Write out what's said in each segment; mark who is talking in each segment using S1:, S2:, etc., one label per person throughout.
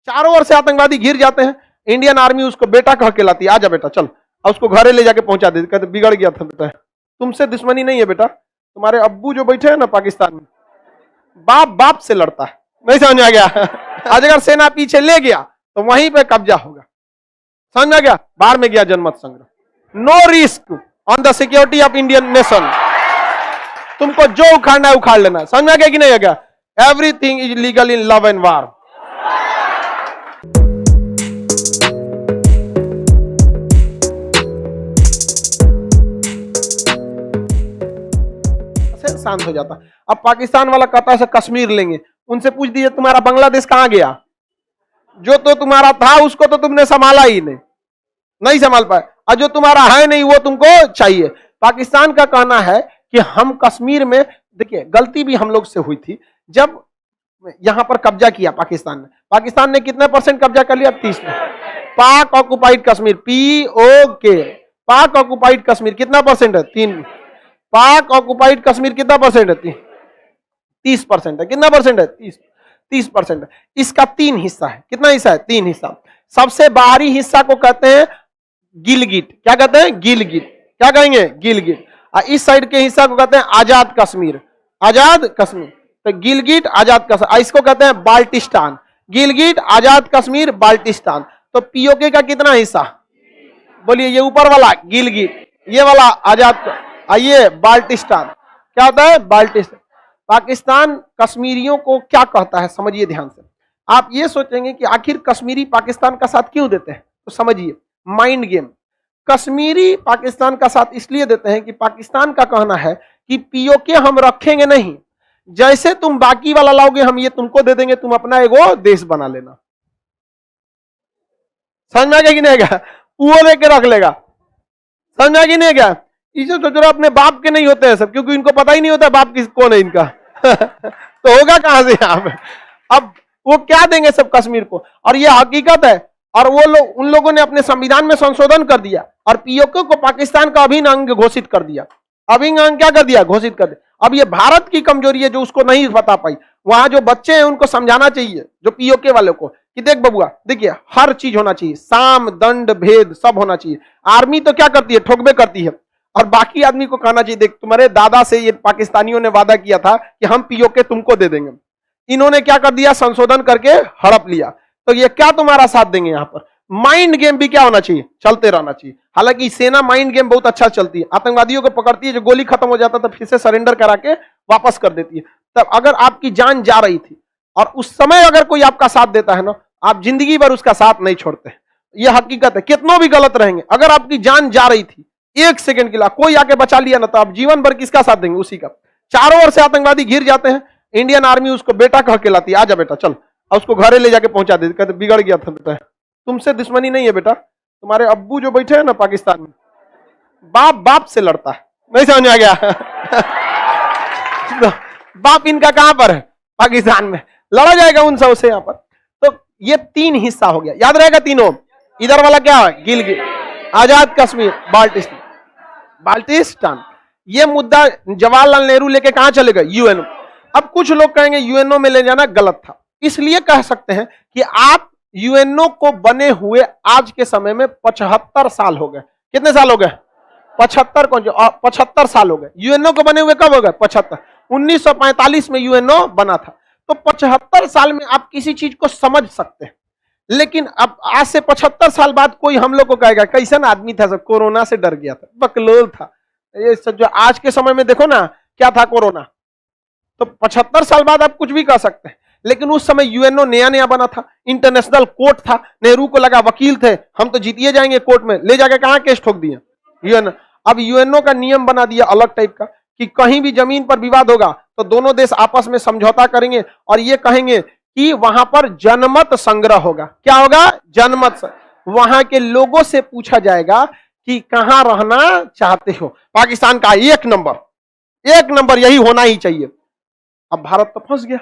S1: चारों ओर से आतंकवादी घिर जाते हैं, इंडियन आर्मी उसको बेटा कह के लाती है, आजा बेटा चल, और उसको घरे ले जाके पहुंचा देती, कहते बिगड़ गया था बेटा, तुमसे दुश्मनी नहीं है बेटा, तुम्हारे अब्बू जो बैठे हैं ना पाकिस्तान में, बाप बाप से लड़ता है, नहीं समझ में आ गया? आज अगर सेना पीछे ले गया तो वहीं पे कब्जा होगा, समझ में आ गया? बाहर में गया जनमत संग्रह, no risk on the security of Indian nation, तुमको जो उखाड़ना है उखाड़ लेना, समझ में आ गया कि नहीं आ गया? Everything is legal in love and वार। शांत हो जाता। अब पाकिस्तान वाला कहता है कश्मीर लेंगे, उनसे पूछ दीजिए तुम्हारा बांग्लादेश कहां गया? जो तो तुम्हारा था उसको तो तुमने संभाला ही नहीं संभाल पाए, और जो तुम्हारा है नहीं वो तुमको चाहिए। पाकिस्तान का कहना है कि हम कश्मीर में, देखिए गलती भी हम लोग से हुई थी, जब यहां पर कब्जा किया पाकिस्तान ने कितने % कब्जा कर लिया? 30। पाक ऑक्युपाइड कश्मीर, POK, पाक ऑक्युपाइड कश्मीर कितना % है? 3। पाक ऑक्युपाइड कश्मीर कितना % है? 30% है। कितना % है? 30% है। इसका 3 हिस्सा है। कितना हिस्सा है? 3 हिस्सा। सबसे बाहरी हिस्सा को कहते हैं गिलगिट। क्या कहते हैं? गिलगिट। क्या कहेंगे? गिलगिट। और इस साइड के हिस्सा को कहते हैं आजाद कश्मीर। आजाद कश्मीर, तो गिलगिट आजाद कश्मीर, इसको कहते हैं बाल्टिस्तान। गिलगिट आजाद कश्मीर बाल्टिस्तान। तो POK का कितना हिस्सा? बोलिए, ये ऊपर वाला गिलगिट, ये वाला आजाद, आइए बाल्टिस्तान। क्या होता है? बाल्टिस्तान। पाकिस्तान कश्मीरियों को क्या कहता है, समझिए ध्यान से। आप ये सोचेंगे कि आखिर कश्मीरी पाकिस्तान का साथ क्यों देते हैं, तो समझिए, माइंड गेम। कश्मीरी पाकिस्तान का साथ इसलिए देते हैं कि पाकिस्तान का कहना है कि POK हम रखेंगे नहीं, जैसे तुम बाकी वाला लाओगे हम ये तुमको दे देंगे, तुम अपना एगो देश बना लेना। समझ में आ गया कि नहीं गया? वो लेके रख लेगा। समझ में आ गया नहीं गया? इसे तो जरा अपने बाप के नहीं होते हैं सब, क्योंकि इनको पता ही नहीं होता बाप किस कौन है इनका। तो होगा कहां से यहाँ पे? अब वो क्या देंगे सब कश्मीर को, और ये हकीकत है। और वो लोग, उन लोगों ने अपने संविधान में संशोधन कर दिया और POK को पाकिस्तान का अभिन्न अंग घोषित कर दिया। अभिन्न अंग क्या कर दिया? घोषित कर दिया। अब ये भारत की कमजोरी है जो उसको नहीं बता पाई। वहां जो बच्चे हैं उनको समझाना चाहिए, जो POK वालों को, कि देख बबुआ, देखिए हर चीज होना चाहिए, साम दंड भेद सब होना चाहिए। आर्मी तो क्या करती है? ठोकबे करती है। और बाकी आदमी को कहना चाहिए, देख तुम्हारे दादा से ये पाकिस्तानियों ने वादा किया था कि हम POK तुमको दे देंगे, इन्होंने क्या कर दिया? संशोधन करके हड़प लिया, तो ये क्या तुम्हारा साथ देंगे? यहां पर माइंड गेम भी क्या होना चाहिए? चलते रहना चाहिए। हालांकि सेना माइंड गेम बहुत अच्छा चलती है, आतंकवादियों को पकड़ती है, जो गोली खत्म हो जाता है तो फिर से सरेंडर करा के वापस कर देती है। तब अगर आपकी जान जा रही थी और उस समय अगर कोई आपका साथ देता है ना, आप जिंदगी भर उसका साथ नहीं छोड़ते। यह हकीकत है, कितनों भी गलत रहेंगे, अगर आपकी जान जा रही थी 1 सेकंड के लिए कोई आके बचा लिया ना, तो आप जीवन भर किसका साथ देंगे? उसी का। चारों ओर से आतंकवादी घिर जाते हैं, इंडियन आर्मी उसको बेटा कह के लाती है, आजा बेटा चल, और उसको घरे ले जाके पहुंचा देती, कहते बिगड़ गया था बेटा, तुमसे दुश्मनी नहीं है बेटा, तुम्हारे अब्बू जो बैठे हैं ना पाकिस्तान में, बाप बाप से लड़ता है। नहीं समझ में आ गया? बाप इनका कहां पर है? पाकिस्तान में। लड़ा जाएगा उन सब से यहां पर। तो ये 3 हिस्सा हो गया, याद रहेगा तीनों। इधर वाला क्या है? गिलगिट, आजाद कश्मीर, बाल्टिस्तान। बाल्टिस्तान ये मुद्दा जवाहरलाल नेहरू लेके कहां चले गए? UN। अब कुछ लोग कहेंगे UNO में ले जाना गलत था, इसलिए कह सकते हैं कि आप UNO को बने हुए आज के समय में 75 साल हो गए। कितने साल हो गए? 75। कौन? 75 साल हो गए। UNO को बने हुए कब हो गए? 75। 1945 में UNO बना था। तो 75 साल में आप किसी चीज को समझ सकते हैं। लेकिन अब आज से 75 साल बाद कोई हम लोग को कहेगा कैसन आदमी था, सब कोरोना से डर गया था, बकलोल था, ये सब जो आज के समय में देखो ना क्या था कोरोना। तो 75 साल बाद आप कुछ भी कह सकते हैं, लेकिन उस समय UNO नया नया बना था, इंटरनेशनल कोर्ट था, नेहरू को लगा वकील थे, हम तो जीतिए जाएंगे कोर्ट में, ले जाके कहां केस ठोक दिए UN। अब UNO का नियम बना दिया अलग टाइप का कि कहीं भी जमीन पर विवाद होगा तो दोनों देश आपस में समझौता करेंगे और ये कहेंगे कि वहां पर जनमत संग्रह होगा। क्या होगा? जनमत। वहां के लोगों से पूछा जाएगा कि कहां रहना चाहते हो। पाकिस्तान का 1 नंबर यही होना ही चाहिए। अब भारत तो फंस गया,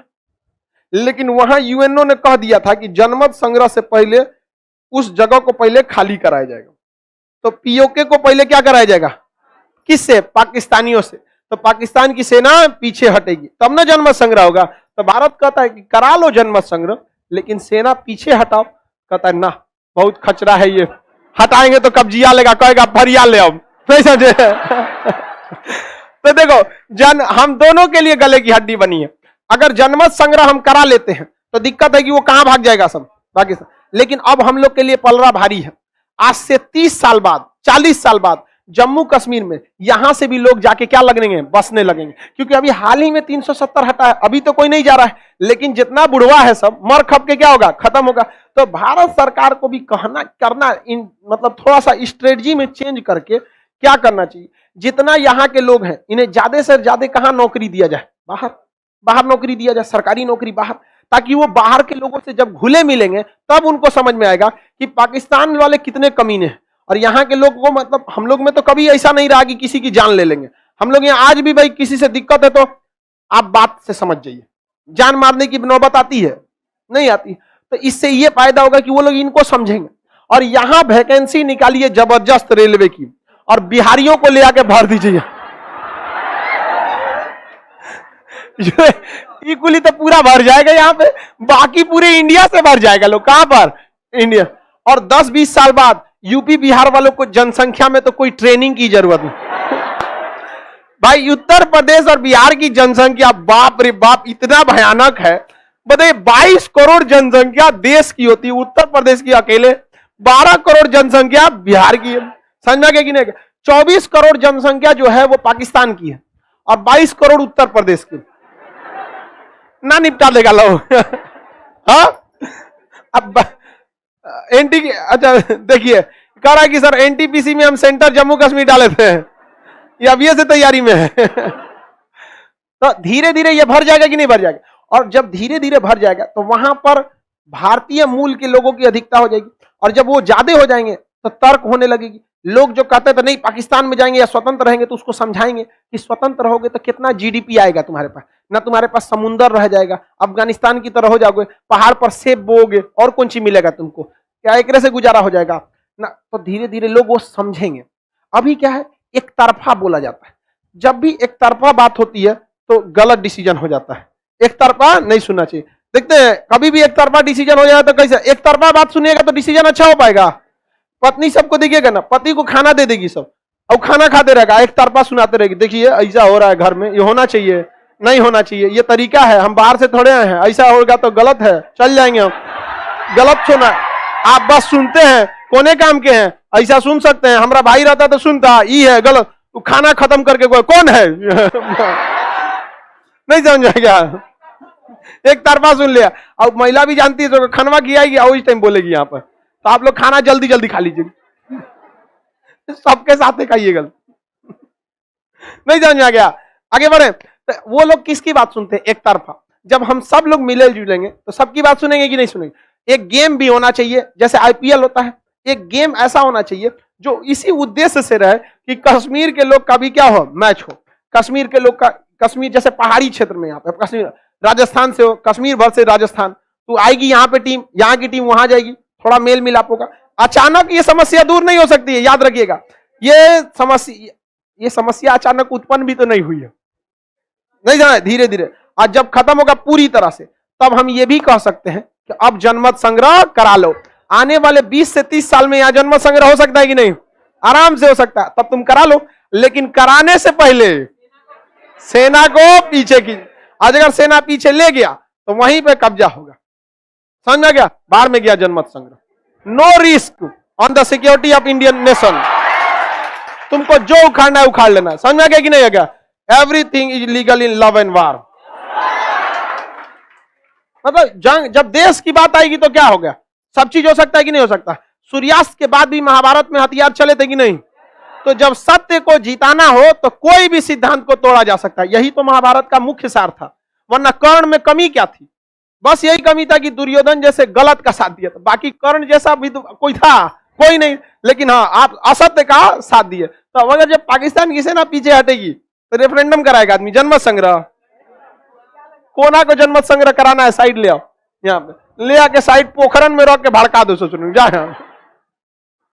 S1: लेकिन वहां UNO ने कह दिया था कि जनमत संग्रह से पहले उस जगह को पहले खाली कराया जाएगा। तो POK को पहले क्या कराया जाएगा? किससे? पाकिस्तानियों से। तो पाकिस्तान की सेना पीछे हटेगी, तब ना जनमत संग्रह होगा। तो भारत कहता है कि करा लो जनमत संग्रह, लेकिन सेना पीछे हटाओ, कहता है ना बहुत खचरा है ये, हटाएंगे तो कब्जिया लेगा, कहेगा भरिया ले आओ, नहीं समझे। तो देखो हम दोनों के लिए गले की हड्डी बनी है। अगर जनमत संग्रह हम करा लेते हैं तो दिक्कत है कि वो कहां भाग जाएगा सब पाकिस्तान, लेकिन अब हम लोग के लिए पलड़ा भारी है। आज से 30 साल बाद 40 साल बाद जम्मू कश्मीर में यहां से भी लोग जाके क्या लगेंगे, बसने लगेंगे, क्योंकि अभी हाल ही में 370 हटा है, अभी तो कोई नहीं जा रहा है, लेकिन जितना बुढ़वा है सब मर खप के क्या होगा, खत्म होगा। तो भारत सरकार को भी करना मतलब थोड़ा सा स्ट्रेटजी में चेंज करके क्या करना चाहिए, जितना यहाँ के लोग हैं इन्हें ज्यादा से ज्यादा कहां नौकरी दिया जाए, बाहर नौकरी दिया जाए, सरकारी नौकरी बाहर, ताकि वो बाहर के लोगों से जब घुले मिलेंगे तब उनको समझ में आएगा कि पाकिस्तान वाले कितने कमीने हैं। और यहाँ के लोग को मतलब हम लोग में तो कभी ऐसा नहीं रहा कि किसी की जान ले लेंगे। हम लोग यहाँ आज भी भाई किसी से दिक्कत है तो आप बात से समझ जाइए, जान मारने की नौबत आती है नहीं आती। तो इससे ये फायदा होगा कि वो लोग इनको समझेंगे। और यहाँ वैकेंसी निकालिए जबरदस्त रेलवे की और बिहारियों को ले आके भर दीजिए, इक्वली तो पूरा भर जाएगा यहाँ पे, बाकी पूरे इंडिया से भर जाएगा लोग। कहां पर, इंडिया। और 10-20 साल बाद यूपी बिहार वालों को जनसंख्या में तो कोई ट्रेनिंग की जरूरत नहीं। भाई उत्तर प्रदेश और बिहार की जनसंख्या बाप रे बाप इतना भयानक है। बताइए 22 करोड़ जनसंख्या देश की होती है, उत्तर प्रदेश की अकेले 12 करोड़ जनसंख्या बिहार की है, समझ में कि नहीं। 24 करोड़ जनसंख्या जो है वो पाकिस्तान की है और 22 करोड़ उत्तर प्रदेश की। ना निपटा देगा लोग। हाँ अब एनटी, अच्छा देखिए कह रहा है कि सर एनटीपीसी में हम सेंटर जम्मू कश्मीर डाले थे, ये अभी से तैयारी में है। तो धीरे धीरे ये भर जाएगा कि नहीं भर जाएगा। और जब धीरे धीरे भर जाएगा तो वहां पर भारतीय मूल के लोगों की अधिकता हो जाएगी। और जब वो ज्यादा हो जाएंगे तो तर्क होने लगेगी। लोग जो कहते थे नहीं पाकिस्तान में जाएंगे या स्वतंत्र रहेंगे, तो उसको समझाएंगे कि स्वतंत्र रहोगे तो कितना जीडीपी आएगा तुम्हारे पास, ना तुम्हारे पास समुंदर रह जाएगा, अफगानिस्तान की तरह हो जाओगे, पहाड़ पर सेब बोओगे और कौन चीज मिलेगा तुमको, क्या एक से गुजारा हो जाएगा ना। तो धीरे धीरे लोग वो समझेंगे। अभी क्या है, एक तरफा बोला जाता है। जब भी एक तरफा बात होती है तो गलत डिसीजन हो जाता है, एक तरफा नहीं सुनना चाहिए। देखते हैं कभी भी एक तरफा डिसीजन हो जाए तो कैसे, एक तरफा बात सुनिएगा तो डिसीजन अच्छा हो पाएगा। पत्नी सबको देखिएगा ना, पति को खाना दे देगी सब और खाना खाते रहेगा, एक तरफा सुनाते रहेगी, देखिए ऐसा हो रहा है घर में, ये होना चाहिए नहीं होना चाहिए, ये तरीका है, हम बाहर से थोड़े आए हैं, ऐसा होगा तो गलत है, चल जाएंगे हम, गलत सुना। आप बस सुनते हैं, कोने काम के हैं, ऐसा सुन सकते हैं, हमारा भाई रहता तो सुनता, ये है गलत, खाना खत्म करके कोई कौन है। नहीं समझ आएगा, एक तरफा सुन लिया। अब महिला भी जानती है तो खानवा की आएगी और इस टाइम बोलेगी यहाँ पर, तो आप लोग खाना जल्दी जल्दी खा लीजिए, सबके साथ खाइएगा। नहीं समझ आ गया, आगे बढ़े। तो वो लोग किसकी बात सुनते हैं, एक तरफा। जब हम सब लोग मिले जुलेंगे तो सबकी बात सुनेंगे कि नहीं सुनेंगे। एक गेम भी होना चाहिए, जैसे आईपीएल होता है, एक गेम ऐसा होना चाहिए जो इसी उद्देश्य से रहे कि कश्मीर के लोग का भी क्या हो, मैच हो। कश्मीर के लोग का, कश्मीर जैसे पहाड़ी क्षेत्र में, यहाँ पे कश्मीर राजस्थान से हो, कश्मीर भर से राजस्थान, तो आएगी यहाँ पे टीम, यहाँ की टीम वहां जाएगी, थोड़ा मेल मिलाप होगा। अचानक ये समस्या दूर नहीं हो सकती है, याद रखिएगा। ये समस्या अचानक उत्पन्न भी तो नहीं हुई है, नहीं जाना, धीरे धीरे। आज जब खत्म होगा पूरी तरह से, तब हम ये भी कह सकते हैं कि अब जनमत संग्रह करा लो। आने वाले 20 से 30 साल में यहाँ जनमत संग्रह हो सकता है कि नहीं, आराम से हो सकता है, तब तुम करा लो। लेकिन कराने से पहले सेना को पीछे की, आज अगर सेना पीछे ले गया तो वहीं पे कब्जा होगा, समझ में गया। बाहर में गया जनमत संग्रह, no risk on the security of Indian nation. तुमको जो उखाड़ना है उखाड़ लेना, समझ में गया कि नहीं गया। Everything is legal in love and वार। मतलब जंग, जब देश की बात आएगी तो क्या हो गया, सब चीज हो सकता है कि नहीं हो सकता। सूर्यास्त के बाद भी महाभारत में हथियार चले थे कि नहीं। तो जब सत्य को जिताना हो तो कोई भी सिद्धांत को तोड़ा जा सकता है, यही तो महाभारत का मुख्य सार था। वरना कर्ण में कमी क्या थी, बस यही कमी था कि दुर्योधन जैसे गलत का साथ दिया था, बाकी कर्ण जैसा भी तो कोई था कोई नहीं। लेकिन हाँ, आप असत्य का साथ दिए। तो अगर जब पाकिस्तान की सेना पीछे हटेगी तो रेफरेंडम कराएगा आदमी, जनमत संग्रह। कोना को जनमत संग्रह कराना है, साइड ले आओ, यहाँ पे ले आके साइड पोखरन में रख के भड़का दो, सोचो जा।